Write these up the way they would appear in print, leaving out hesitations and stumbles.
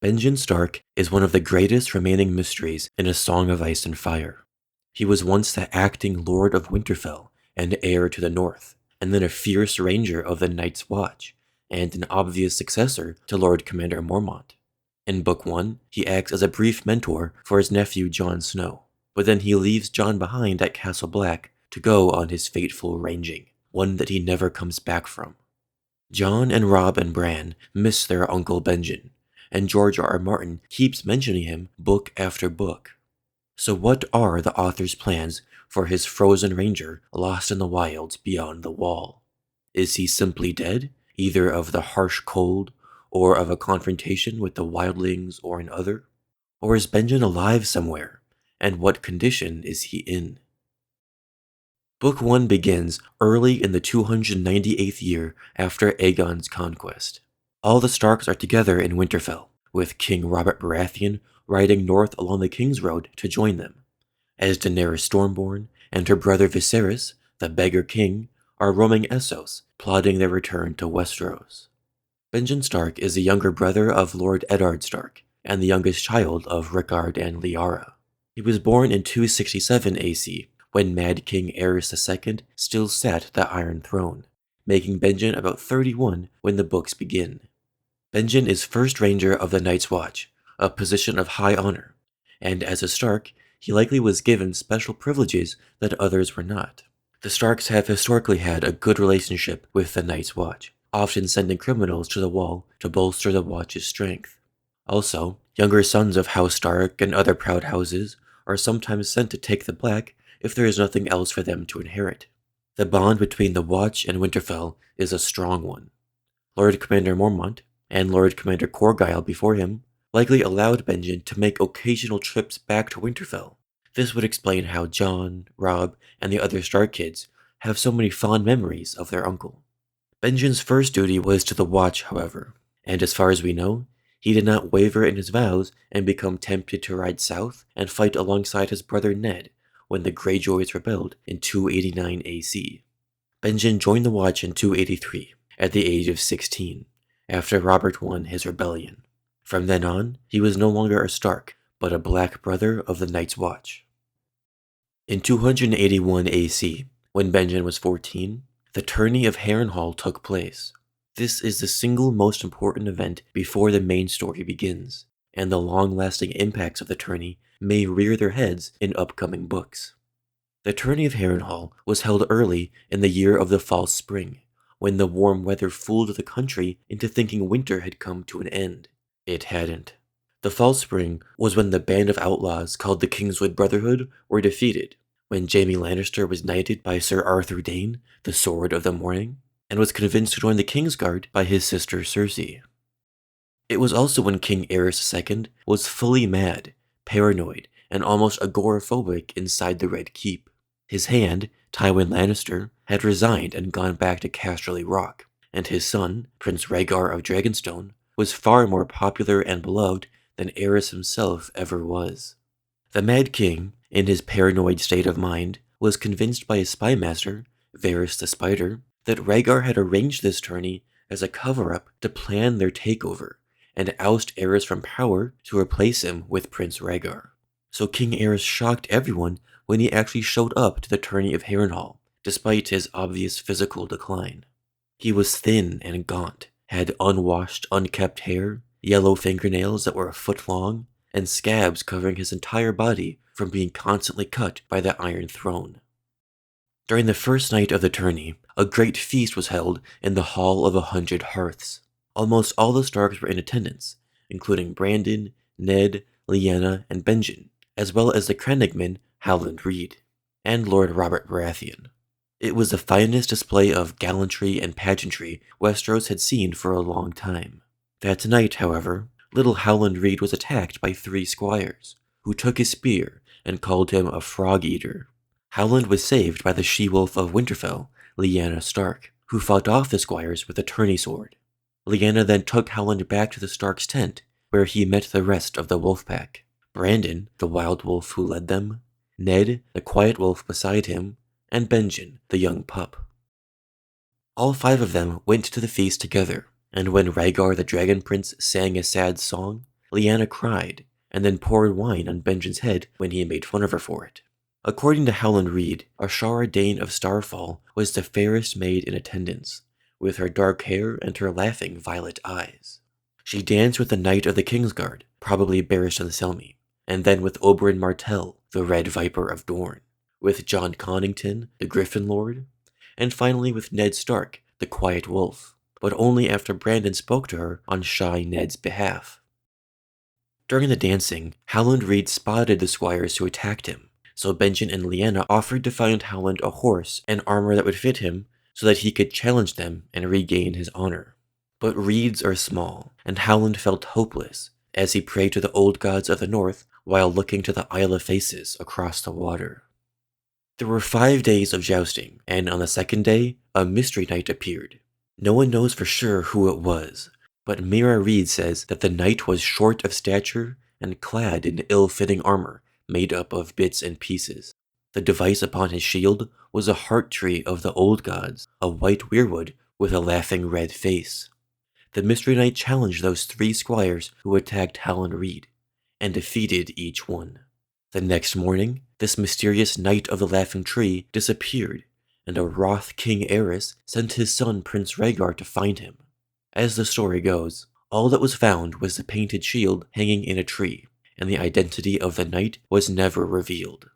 Benjen Stark is one of the greatest remaining mysteries in A Song of Ice and Fire. He was once the acting Lord of Winterfell and heir to the North, and then a fierce ranger of the Night's Watch, and an obvious successor to Lord Commander Mormont. In Book 1, he acts as a brief mentor for his nephew Jon Snow, but then he leaves Jon behind at Castle Black to go on his fateful ranging, one that he never comes back from. Jon and Robb and Bran miss their uncle Benjen, and George R. R. Martin keeps mentioning him book after book. So what are the author's plans for his frozen ranger lost in the wilds beyond the wall? Is he simply dead, either of the harsh cold, or of a confrontation with the wildlings or an other? Or is Benjen alive somewhere, and what condition is he in? Book 1 begins early in the 298th year after Aegon's conquest. All the Starks are together in Winterfell, with King Robert Baratheon riding north along the King's Road to join them, as Daenerys Stormborn and her brother Viserys, the Beggar King, are roaming Essos, plotting their return to Westeros. Benjen Stark is the younger brother of Lord Eddard Stark, and the youngest child of Rickard and Lyanna. He was born in 267 AC, when Mad King Aerys II still sat the Iron Throne, making Benjen about 31 when the books begin. Benjen is First Ranger of the Night's Watch, a position of high honor, and as a Stark, he likely was given special privileges that others were not. The Starks have historically had a good relationship with the Night's Watch, often sending criminals to the Wall to bolster the Watch's strength. Also, younger sons of House Stark and other proud houses are sometimes sent to take the Black if there is nothing else for them to inherit. The bond between the Watch and Winterfell is a strong one. Lord Commander Mormont, and Lord Commander Corgyle before him, likely allowed Benjen to make occasional trips back to Winterfell. This would explain how Jon, Robb, and the other Stark kids have so many fond memories of their uncle. Benjen's first duty was to the Watch, however, and as far as we know, he did not waver in his vows and become tempted to ride south and fight alongside his brother Ned when the Greyjoys rebelled in 289 AC. Benjen joined the Watch in 283, at the age of 16, after Robert won his rebellion. From then on, he was no longer a Stark, but a Black brother of the Night's Watch. In 281 AC, when Benjen was 14, the Tourney of Harrenhal took place. This is the single most important event before the main story begins, and the long-lasting impacts of the tourney may rear their heads in upcoming books. The Tourney of Harrenhal was held early in the year of the false spring, when the warm weather fooled the country into thinking winter had come to an end. It hadn't. The false spring was when the band of outlaws called the Kingswood Brotherhood were defeated, when Jaime Lannister was knighted by Sir Arthur Dayne, the Sword of the Morning, and was convinced to join the Kingsguard by his sister Cersei. It was also when King Aerys II was fully mad, paranoid, and almost agoraphobic inside the Red Keep. His hand, Tywin Lannister, had resigned and gone back to Casterly Rock, and his son, Prince Rhaegar of Dragonstone, was far more popular and beloved than Aerys himself ever was. The Mad King, in his paranoid state of mind, was convinced by his spymaster, Varys the Spider, that Rhaegar had arranged this tourney as a cover-up to plan their takeover and oust Aerys from power to replace him with Prince Rhaegar. So King Aerys shocked everyone when he actually showed up to the Tourney of Harrenhal, despite his obvious physical decline. He was thin and gaunt, had unwashed, unkept hair, yellow fingernails that were a foot long, and scabs covering his entire body from being constantly cut by the Iron Throne. During the first night of the tourney, a great feast was held in the Hall of 100 Hearths. Almost all the Starks were in attendance, including Brandon, Ned, Lyanna, and Benjen, as well as the Crannogman Howland Reed, and Lord Robert Baratheon. It was the finest display of gallantry and pageantry Westeros had seen for a long time. That night, however, little Howland Reed was attacked by 3 squires, who took his spear and called him a frog-eater. Howland was saved by the she-wolf of Winterfell, Lyanna Stark, who fought off the squires with a tourney sword. Lyanna then took Howland back to the Stark's tent, where he met the rest of the wolf pack. Brandon, the wild wolf who led them, Ned, the quiet wolf beside him, and Benjen, the young pup. All 5 of them went to the feast together, and when Rhaegar the Dragon Prince sang a sad song, Lyanna cried, and then poured wine on Benjen's head when he made fun of her for it. According to Howland Reed, Ashara Dane of Starfall was the fairest maid in attendance, with her dark hair and her laughing violet eyes. She danced with the Knight of the Kingsguard, probably Barristan Selmy, and then with Oberyn Martell, the Red Viper of Dorne, with Jon Connington, the Griffin Lord, and finally with Ned Stark, the Quiet Wolf, but only after Brandon spoke to her on shy Ned's behalf. During the dancing, Howland Reed spotted the squires who attacked him, so Benjen and Lyanna offered to find Howland a horse and armor that would fit him so that he could challenge them and regain his honor. But reeds are small, and Howland felt hopeless as he prayed to the old gods of the north while looking to the Isle of Faces across the water. There were 5 days of jousting, and on the second day, a mystery knight appeared. No one knows for sure who it was, but Mira Reed says that the knight was short of stature and clad in ill-fitting armor made up of bits and pieces. The device upon his shield was a heart tree of the old gods, a white weirwood with a laughing red face. The mystery knight challenged those 3 squires who attacked Howland Reed, and defeated each one. The next morning, this mysterious Knight of the Laughing Tree disappeared, and a wroth King Aerys sent his son Prince Rhaegar to find him. As the story goes, all that was found was the painted shield hanging in a tree, and the identity of the knight was never revealed.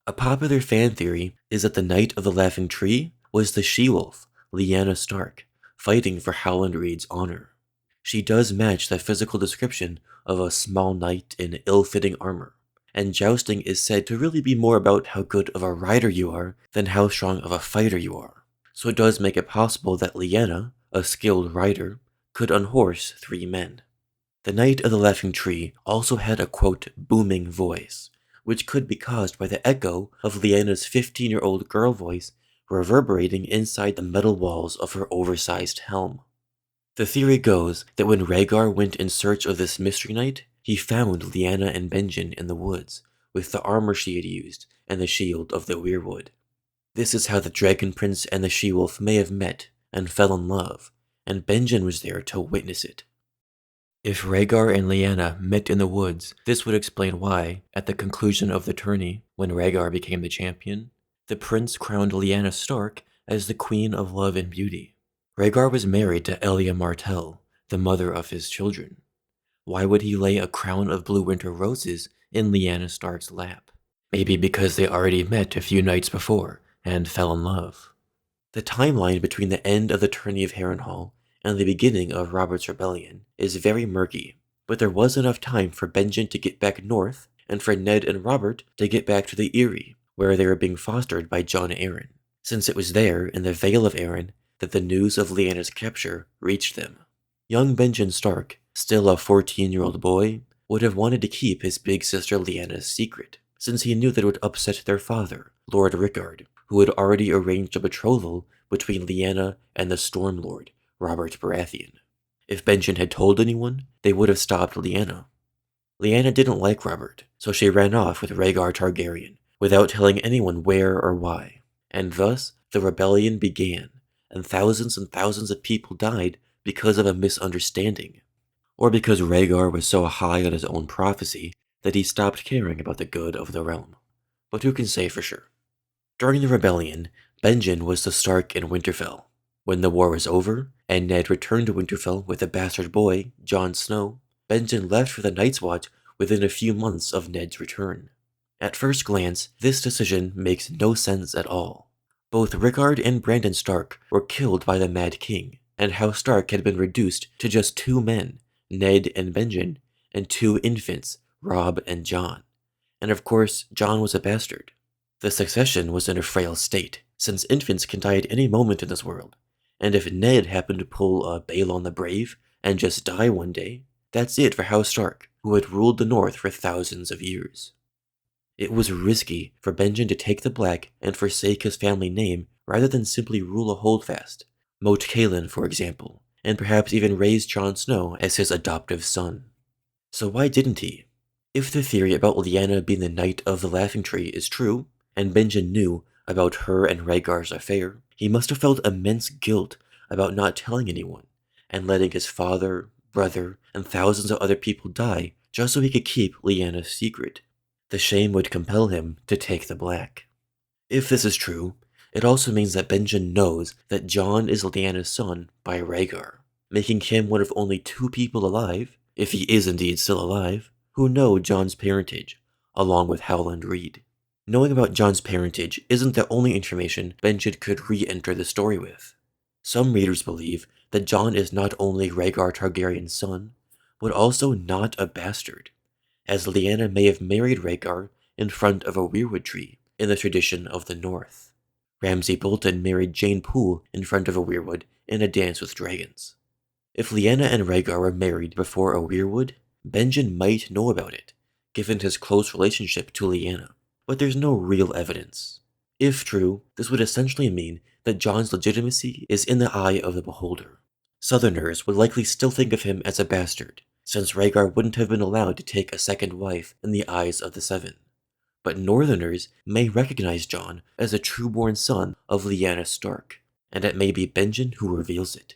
A popular fan theory is that the Knight of the Laughing Tree was the she-wolf, Lyanna Stark, fighting for Howland Reed's honor. She does match the physical description of a small knight in ill-fitting armor, and jousting is said to really be more about how good of a rider you are than how strong of a fighter you are. So it does make it possible that Lyanna, a skilled rider, could unhorse 3 men. The Knight of the Laughing Tree also had a quote booming voice, which could be caused by the echo of Lyanna's 15-year-old girl voice reverberating inside the metal walls of her oversized helm. The theory goes that when Rhaegar went in search of this mystery knight, he found Lyanna and Benjen in the woods, with the armor she had used and the shield of the weirwood. This is how the Dragon Prince and the she-wolf may have met and fell in love, and Benjen was there to witness it. If Rhaegar and Lyanna met in the woods, this would explain why, at the conclusion of the tourney, when Rhaegar became the champion, the prince crowned Lyanna Stark as the Queen of Love and Beauty. Rhaegar was married to Elia Martell, the mother of his children. Why would he lay a crown of blue winter roses in Lyanna Stark's lap? Maybe because they already met a few nights before and fell in love. The timeline between the end of the Tourney of Harrenhal and the beginning of Robert's Rebellion is very murky, but there was enough time for Benjen to get back north and for Ned and Robert to get back to the Eyrie, where they were being fostered by Jon Arryn, since it was there in the Vale of Arryn that the news of Lyanna's capture reached them. Young Benjen Stark, still a 14-year-old boy, would have wanted to keep his big sister Lyanna's secret, since he knew that it would upset their father, Lord Rickard, who had already arranged a betrothal between Lyanna and the Stormlord, Robert Baratheon. If Benjen had told anyone, they would have stopped Lyanna. Lyanna didn't like Robert, so she ran off with Rhaegar Targaryen, without telling anyone where or why, and thus the rebellion began, and thousands of people died because of a misunderstanding, or because Rhaegar was so high on his own prophecy that he stopped caring about the good of the realm. But who can say for sure? During the rebellion, Benjen was the Stark in Winterfell. When the war was over, and Ned returned to Winterfell with a bastard boy, Jon Snow, Benjen left for the Night's Watch within a few months of Ned's return. At first glance, this decision makes no sense at all. Both Rickard and Brandon Stark were killed by the Mad King, and House Stark had been reduced to just 2 men, Ned and Benjen, and 2 infants, Robb and Jon. And of course, Jon was a bastard. The succession was in a frail state, since infants can die at any moment in this world, and if Ned happened to pull a Balon the Brave and just die one day, that's it for House Stark, who had ruled the North for thousands of years. It was risky for Benjen to take the black and forsake his family name rather than simply rule a holdfast, Moat Cailin for example, and perhaps even raise Jon Snow as his adoptive son. So why didn't he? If the theory about Lyanna being the Knight of the Laughing Tree is true, and Benjen knew about her and Rhaegar's affair, he must have felt immense guilt about not telling anyone, and letting his father, brother, and thousands of other people die just so he could keep Lyanna's secret. The shame would compel him to take the black. If this is true, it also means that Benjen knows that Jon is Lyanna's son by Rhaegar, making him one of only 2 people alive, if he is indeed still alive, who know Jon's parentage, along with Howland Reed. Knowing about Jon's parentage isn't the only information Benjen could re-enter the story with. Some readers believe that Jon is not only Rhaegar Targaryen's son, but also not a bastard, as Lyanna may have married Rhaegar in front of a weirwood tree in the tradition of the North. Ramsay Bolton married Jane Poole in front of a weirwood in A Dance with Dragons. If Lyanna and Rhaegar were married before a weirwood, Benjen might know about it, given his close relationship to Lyanna, but there's no real evidence. If true, this would essentially mean that Jon's legitimacy is in the eye of the beholder. Southerners would likely still think of him as a bastard, since Rhaegar wouldn't have been allowed to take a second wife in the eyes of the Seven. But Northerners may recognize Jon as a true-born son of Lyanna Stark, and it may be Benjen who reveals it.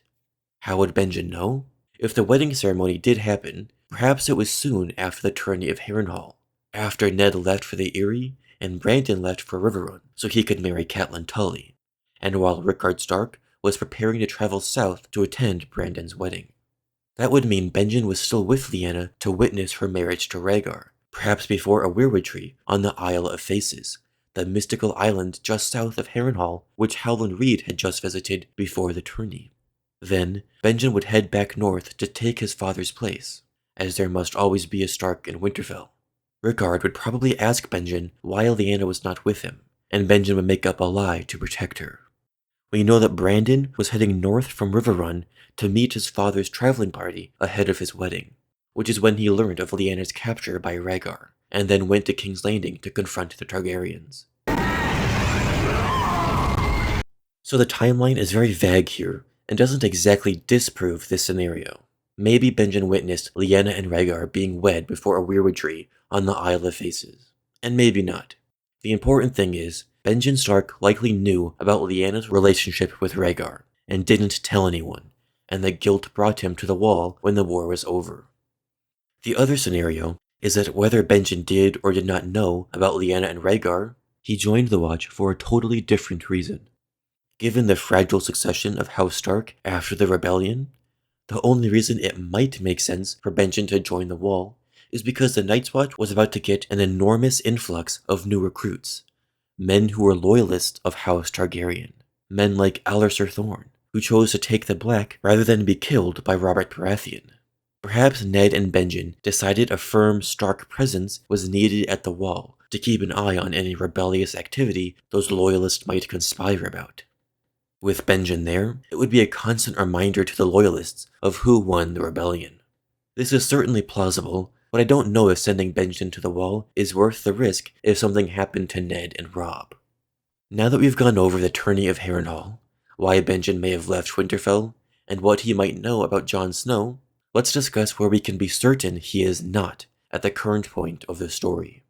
How would Benjen know? If the wedding ceremony did happen, perhaps it was soon after the Tourney of Harrenhal, after Ned left for the Eyrie and Brandon left for Riverrun so he could marry Catelyn Tully, and while Rickard Stark was preparing to travel south to attend Brandon's wedding. That would mean Benjen was still with Lyanna to witness her marriage to Rhaegar, perhaps before a weirwood tree on the Isle of Faces, the mystical island just south of Harrenhal which Howland Reed had just visited before the tourney. Then, Benjen would head back north to take his father's place, as there must always be a Stark in Winterfell. Rickard would probably ask Benjen why Lyanna was not with him, and Benjen would make up a lie to protect her. We know that Brandon was heading north from Riverrun to meet his father's traveling party ahead of his wedding, which is when he learned of Lyanna's capture by Rhaegar, and then went to King's Landing to confront the Targaryens. So the timeline is very vague here, and doesn't exactly disprove this scenario. Maybe Benjen witnessed Lyanna and Rhaegar being wed before a weirwood tree on the Isle of Faces, and maybe not. The important thing is, Benjen Stark likely knew about Lyanna's relationship with Rhaegar, and didn't tell anyone, and the guilt brought him to the wall when the war was over. The other scenario is that whether Benjen did or did not know about Lyanna and Rhaegar, he joined the Watch for a totally different reason. Given the fragile succession of House Stark after the rebellion, the only reason it might make sense for Benjen to join the Wall is because the Night's Watch was about to get an enormous influx of new recruits, men who were loyalists of House Targaryen, men like Alliser Thorne, who chose to take the Black rather than be killed by Robert Baratheon. Perhaps Ned and Benjen decided a firm Stark presence was needed at the Wall to keep an eye on any rebellious activity those loyalists might conspire about. With Benjen there, it would be a constant reminder to the loyalists of who won the rebellion. This is certainly plausible, but I don't know if sending Benjen to the Wall is worth the risk if something happened to Ned and Robb. Now that we've gone over the Tourney of Harrenhal, why Benjen may have left Winterfell, and what he might know about Jon Snow, let's discuss where we can be certain he is not at the current point of the story.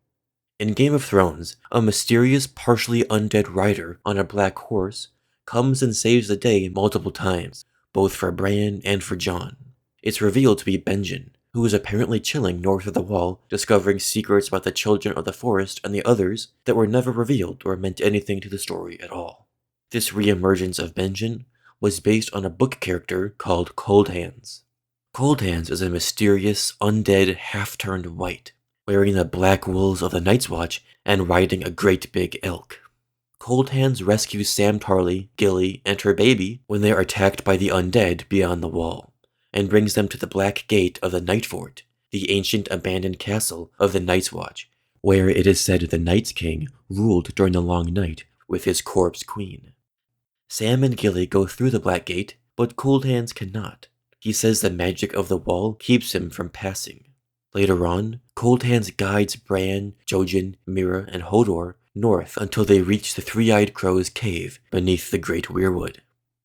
In Game of Thrones, a mysterious partially undead rider on a black horse comes and saves the day multiple times, both for Bran and for Jon. It's revealed to be Benjen, who is apparently chilling north of the Wall, discovering secrets about the Children of the Forest and the others that were never revealed or meant anything to the story at all. This re-emergence of Benjen was based on a book character called Coldhands. Coldhands is a mysterious, undead, half-turned white, wearing the black wools of the Night's Watch and riding a great big elk. Coldhands rescues Sam Tarly, Gilly, and her baby when they are attacked by the undead beyond the Wall, and brings them to the Black Gate of the Night Fort, the ancient abandoned castle of the Night's Watch, where it is said the Night's King ruled during the Long Night with his corpse queen. Sam and Gilly go through the Black Gate, but Coldhands cannot. He says the magic of the Wall keeps him from passing. Later on, Coldhands guides Bran, Jojen, Mira, and Hodor north until they reach the Three-Eyed Crow's cave beneath the Great Weirwood.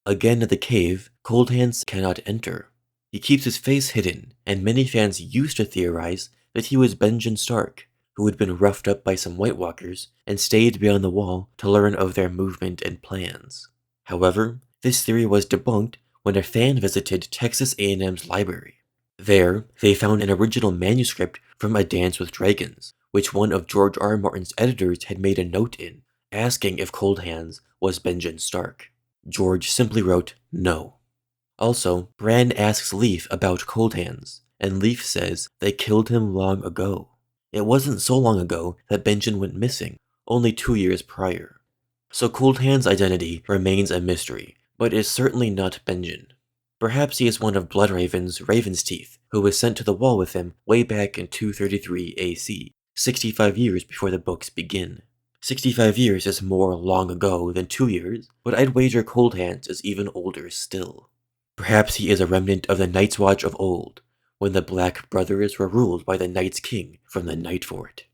Again at the cave, Coldhands cannot enter. He keeps his face hidden, and many fans used to theorize that he was Benjen Stark, who had been roughed up by some White Walkers and stayed beyond the Wall to learn of their movement and plans. However, this theory was debunked when a fan visited Texas A&M's library. There, they found an original manuscript from A Dance with Dragons, which one of George R. R. Martin's editors had made a note in, asking if Coldhands was Benjen Stark. George simply wrote, no. Also, Bran asks Leaf about Coldhands, and Leaf says they killed him long ago. It wasn't so long ago that Benjen went missing, only 2 years prior. So Coldhands' identity remains a mystery, but is certainly not Benjen. Perhaps he is one of Bloodraven's Raven's Teeth, who was sent to the Wall with him way back in 233 AC, 65 years before the books begin. 65 years is more long ago than 2 years, but I'd wager Coldhands is even older still. Perhaps he is a remnant of the Night's Watch of old, when the Black Brothers were ruled by the Night's King from the Night Fort.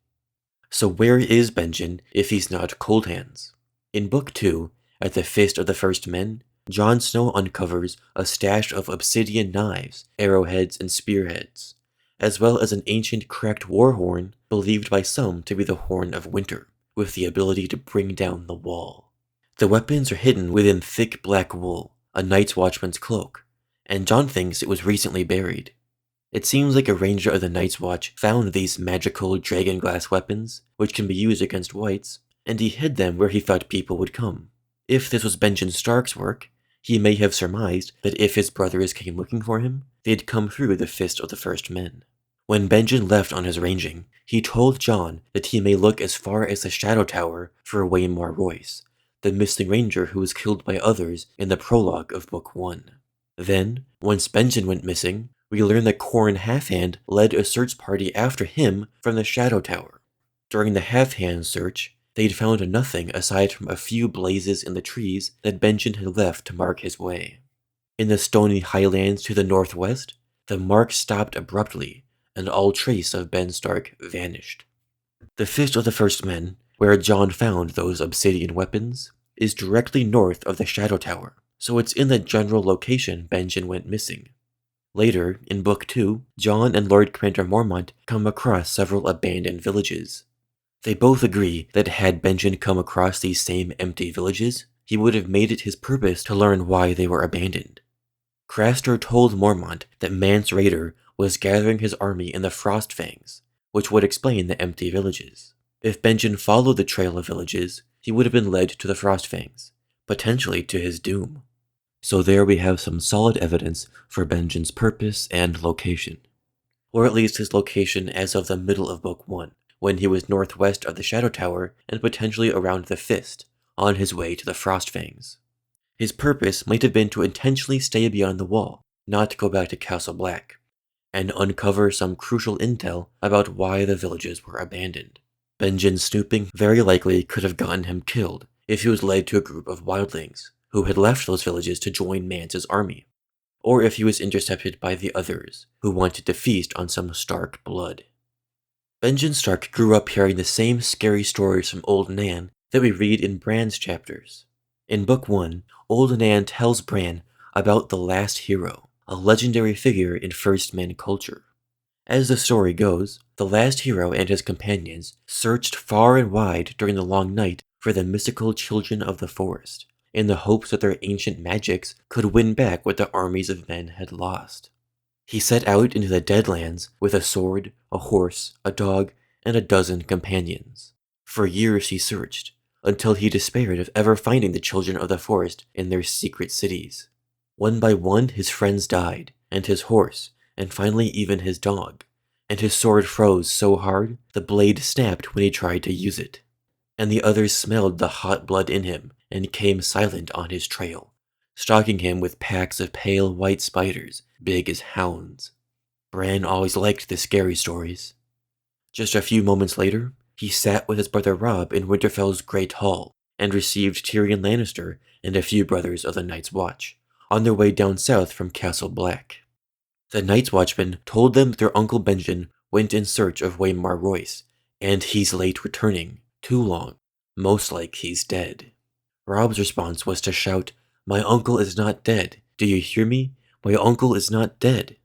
So where is Benjen if he's not Coldhands? In Book 2, at the Feast of the First Men, Jon Snow uncovers a stash of obsidian knives, arrowheads, and spearheads, as well as an ancient cracked war horn believed by some to be the Horn of Winter, with the ability to bring down the wall. The weapons are hidden within thick black wool, a Night's Watchman's cloak, and Jon thinks it was recently buried. It seems like a ranger of the Night's Watch found these magical dragon glass weapons, which can be used against whites, and he hid them where he thought people would come. If this was Benjen Stark's work, he may have surmised that if his brothers came looking for him, they'd come through the Fist of the First Men. When Benjen left on his ranging, he told Jon that he may look as far as the Shadow Tower for Waymar Royce, the missing ranger who was killed by others in the prologue of Book 1. Then, once Benjen went missing, we learn that Qhorin Halfhand led a search party after him from the Shadow Tower. During the Halfhand search, they'd found nothing aside from a few blazes in the trees that Benjen had left to mark his way. In the stony highlands to the northwest, the mark stopped abruptly, and all trace of Ben Stark vanished. The Fist of the First Men, where Jon found those obsidian weapons, is directly north of the Shadow Tower, so it's in the general location Benjen went missing. Later, in Book 2, Jon and Lord Commander Mormont come across several abandoned villages. They both agree that had Benjen come across these same empty villages, he would have made it his purpose to learn why they were abandoned. Craster told Mormont that Mance Rayder was gathering his army in the Frostfangs, which would explain the empty villages. If Benjen followed the trail of villages, he would have been led to the Frostfangs, potentially to his doom. So there we have some solid evidence for Benjen's purpose and location. Or at least his location as of the middle of Book 1, when he was northwest of the Shadow Tower and potentially around the Fist, on his way to the Frostfangs. His purpose might have been to intentionally stay beyond the wall, not go back to Castle Black, and uncover some crucial intel about why the villages were abandoned. Benjen's snooping very likely could have gotten him killed if he was led to a group of wildlings who had left those villages to join Mance's army, or if he was intercepted by the others who wanted to feast on some Stark blood. Benjen Stark grew up hearing the same scary stories from Old Nan that we read in Bran's chapters. In Book 1, Old Nan tells Bran about the Last Hero, a legendary figure in First Men culture. As the story goes, the Last Hero and his companions searched far and wide during the long night for the mystical children of the forest, in the hopes that their ancient magics could win back what the armies of men had lost. He set out into the Deadlands with a sword, a horse, a dog, and a dozen companions. For years he searched, until he despaired of ever finding the children of the forest in their secret cities. One by one his friends died, and his horse, and finally even his dog, and his sword froze so hard the blade snapped when he tried to use it. And the others smelled the hot blood in him and came silent on his trail, stalking him with packs of pale white spiders, big as hounds. Bran always liked the scary stories. Just a few moments later, he sat with his brother Robb in Winterfell's Great Hall, and received Tyrion Lannister and a few brothers of the Night's Watch, on their way down south from Castle Black. The Night's Watchmen told them that their Uncle Benjen went in search of Waymar Royce, and he's late returning, too long, most like he's dead. Robb's response was to shout, "My uncle is not dead. Do you hear me? My uncle is not dead."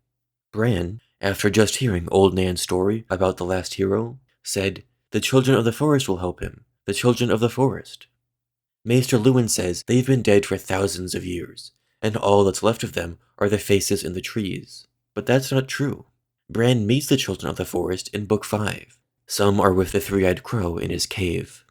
Bran, after just hearing Old Nan's story about the Last Hero, said, "The children of the forest will help him. The children of the forest." Maester Luwin says they've been dead for thousands of years, and all that's left of them are the faces in the trees. But that's not true. Bran meets the Children of the Forest in Book 5. Some are with the three-eyed crow in his cave.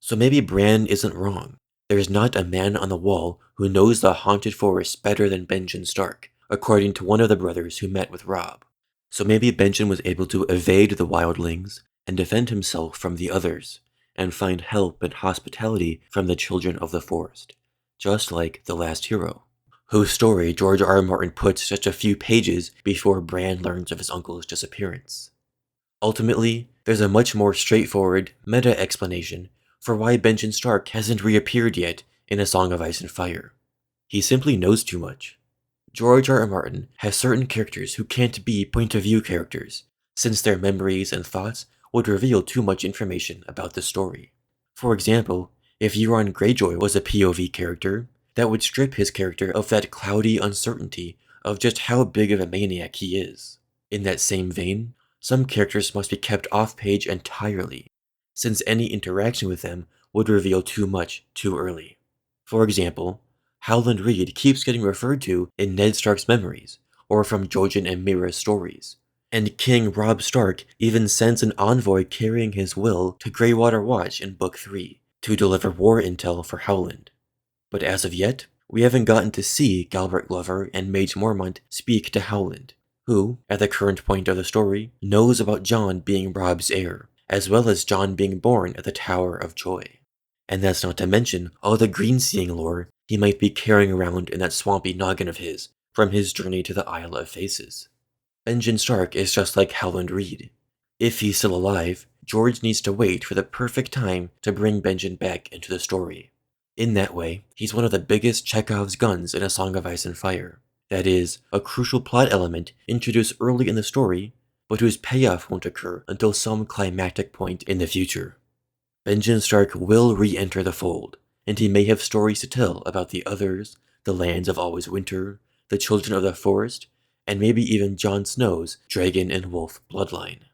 So maybe Bran isn't wrong. There's not a man on the wall who knows the haunted forest better than Benjen Stark, according to one of the brothers who met with Robb. So maybe Benjen was able to evade the wildlings and defend himself from the others, and find help and hospitality from the Children of the Forest, just like the last hero, whose story George R. R. Martin puts just a few pages before Bran learns of his uncle's disappearance. Ultimately, there's a much more straightforward, meta explanation for why Benjen Stark hasn't reappeared yet in A Song of Ice and Fire. He simply knows too much. George R. R. Martin has certain characters who can't be point-of-view characters, since their memories and thoughts would reveal too much information about the story. For example, if Euron Greyjoy was a POV character, that would strip his character of that cloudy uncertainty of just how big of a maniac he is. In that same vein, some characters must be kept off-page entirely, since any interaction with them would reveal too much too early. For example, Howland Reed keeps getting referred to in Ned Stark's memories, or from Jojen and Mira's stories, and King Robb Stark even sends an envoy carrying his will to Greywater Watch in Book 3 to deliver war intel for Howland. But as of yet, we haven't gotten to see Galbert Glover and Mage Mormont speak to Howland, who, at the current point of the story, knows about Jon being Robb's heir, as well as Jon being born at the Tower of Joy. And that's not to mention all the green-seeing lore he might be carrying around in that swampy noggin of his from his journey to the Isle of Faces. Benjen Stark is just like Howland Reed. If he's still alive, George needs to wait for the perfect time to bring Benjen back into the story. In that way, he's one of the biggest Chekhov's guns in A Song of Ice and Fire. That is, a crucial plot element introduced early in the story, but whose payoff won't occur until some climactic point in the future. Benjen Stark will re-enter the fold, and he may have stories to tell about the others, the lands of Always Winter, the Children of the Forest, and maybe even Jon Snow's dragon and wolf bloodline.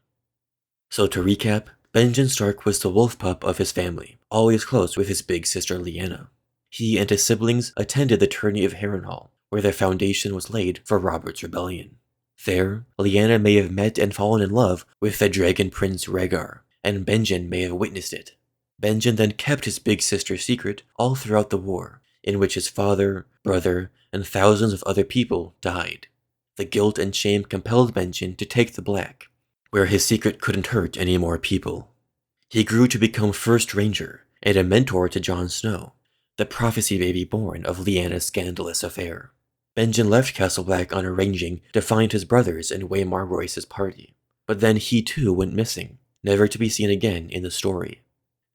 So to recap, Benjen Stark was the wolf pup of his family, always close with his big sister Lyanna. He and his siblings attended the Tourney of Harrenhal, where their foundation was laid for Robert's rebellion. There, Lyanna may have met and fallen in love with the dragon prince Rhaegar, and Benjen may have witnessed it. Benjen then kept his big sister secret all throughout the war, in which his father, brother, and thousands of other people died. The guilt and shame compelled Benjen to take the Black, where his secret couldn't hurt any more people. He grew to become First Ranger, and a mentor to Jon Snow, the prophecy baby born of Lyanna's scandalous affair. Benjen left Castle Black on arranging to find his brothers and Waymar Royce's party, but then he too went missing, never to be seen again in the story.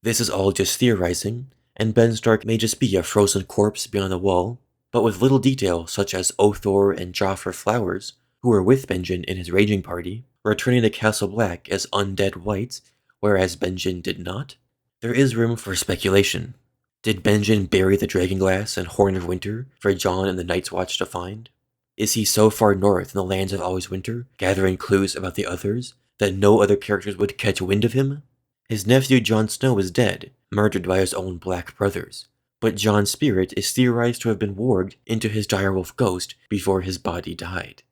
This is all just theorizing, and Ben Stark may just be a frozen corpse beyond the wall, but with little detail such as Othor and Joffrey Flowers, who were with Benjen in his raging party, returning to Castle Black as undead whites, whereas Benjen did not, there is room for speculation. Did Benjen bury the Dragonglass and Horn of Winter for Jon and the Night's Watch to find? Is he so far north in the lands of Always Winter, gathering clues about the others, that no other characters would catch wind of him? His nephew Jon Snow is dead, murdered by his own black brothers, but Jon's spirit is theorized to have been warged into his direwolf Ghost before his body died.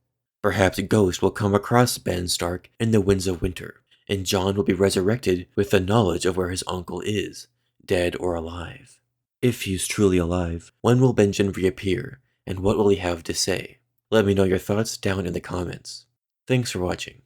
Perhaps Ghost will come across Ben Stark in the Winds of Winter, and Jon will be resurrected with the knowledge of where his uncle is, dead or alive. If he's truly alive, when will Benjen reappear, and what will he have to say? Let me know your thoughts down in the comments. Thanks for watching.